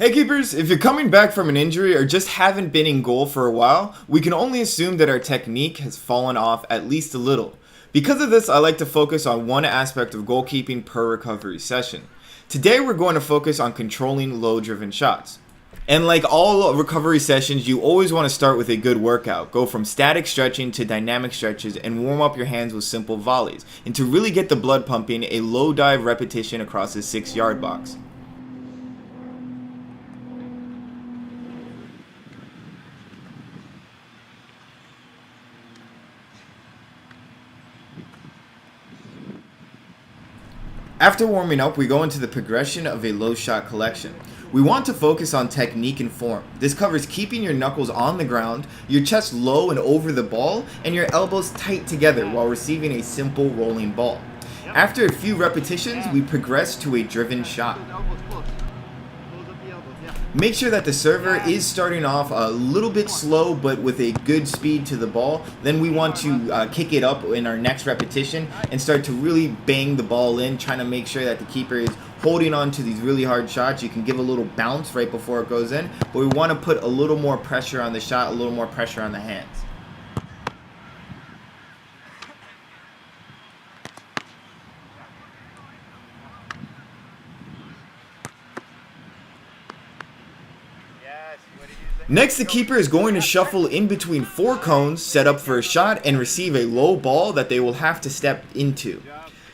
Hey keepers, if you're coming back from an injury or just haven't been in goal for a while, we can only assume that our technique has fallen off at least a little. Because of this, I like to focus on one aspect of goalkeeping per recovery session. Today we're going to focus on controlling low-driven shots. And like all recovery sessions, you always want to start with a good workout. Go from static stretching to dynamic stretches and warm up your hands with simple volleys. And to really get the blood pumping, a low dive repetition across the 6-yard box. After warming up, we go into the progression of a low shot collection. We want to focus on technique and form. This covers keeping your knuckles on the ground, your chest low and over the ball, and your elbows tight together while receiving a simple rolling ball. After a few repetitions, we progress to a driven shot. Make sure that the server is starting off a little bit slow but with a good speed to the ball. Then we want to kick it up in our next repetition and start to really bang the ball in, trying to make sure that the keeper is holding on to these really hard shots. You can give a little bounce right before it goes in, but we want to put a little more pressure on the shot, a little more pressure on the hands. Next, the keeper is going to shuffle in between 4 cones, set up for a shot, and receive a low ball that they will have to step into.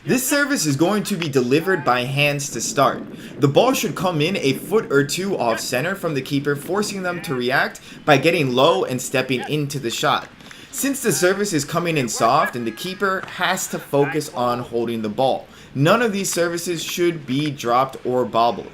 This service is going to be delivered by hands to start. The ball should come in a foot or two off center from the keeper, forcing them to react by getting low and stepping into the shot. Since the service is coming in soft and the keeper has to focus on holding the ball, none of these services should be dropped or bobbled.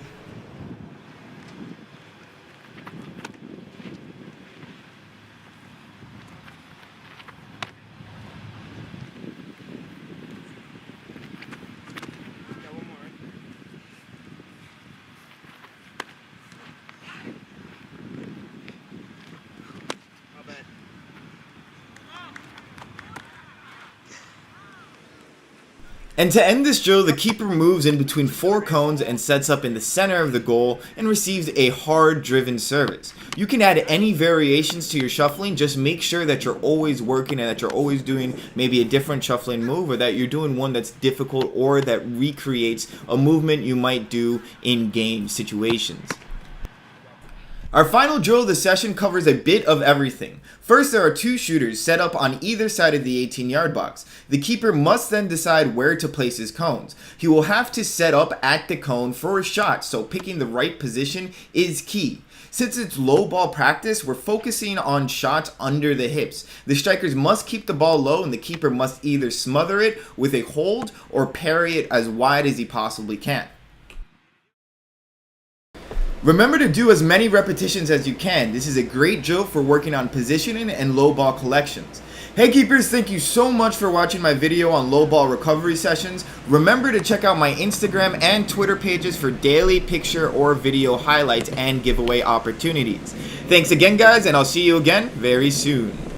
And to end this drill, the keeper moves in between 4 cones and sets up in the center of the goal and receives a hard driven service. You can add any variations to your shuffling, just make sure that you're always working and that you're always doing maybe a different shuffling move, or that you're doing one that's difficult or that recreates a movement you might do in game situations. Our final drill of the session covers a bit of everything. First, there are 2 shooters set up on either side of the 18-yard box. The keeper must then decide where to place his cones. He will have to set up at the cone for a shot, so picking the right position is key. Since it's low ball practice, we're focusing on shots under the hips. The strikers must keep the ball low and the keeper must either smother it with a hold or parry it as wide as he possibly can. Remember to do as many repetitions as you can. This is a great drill for working on positioning and low ball collections. Hey keepers, thank you so much for watching my video on low ball recovery sessions. Remember to check out my Instagram and Twitter pages for daily picture or video highlights and giveaway opportunities. Thanks again guys, and I'll see you again very soon.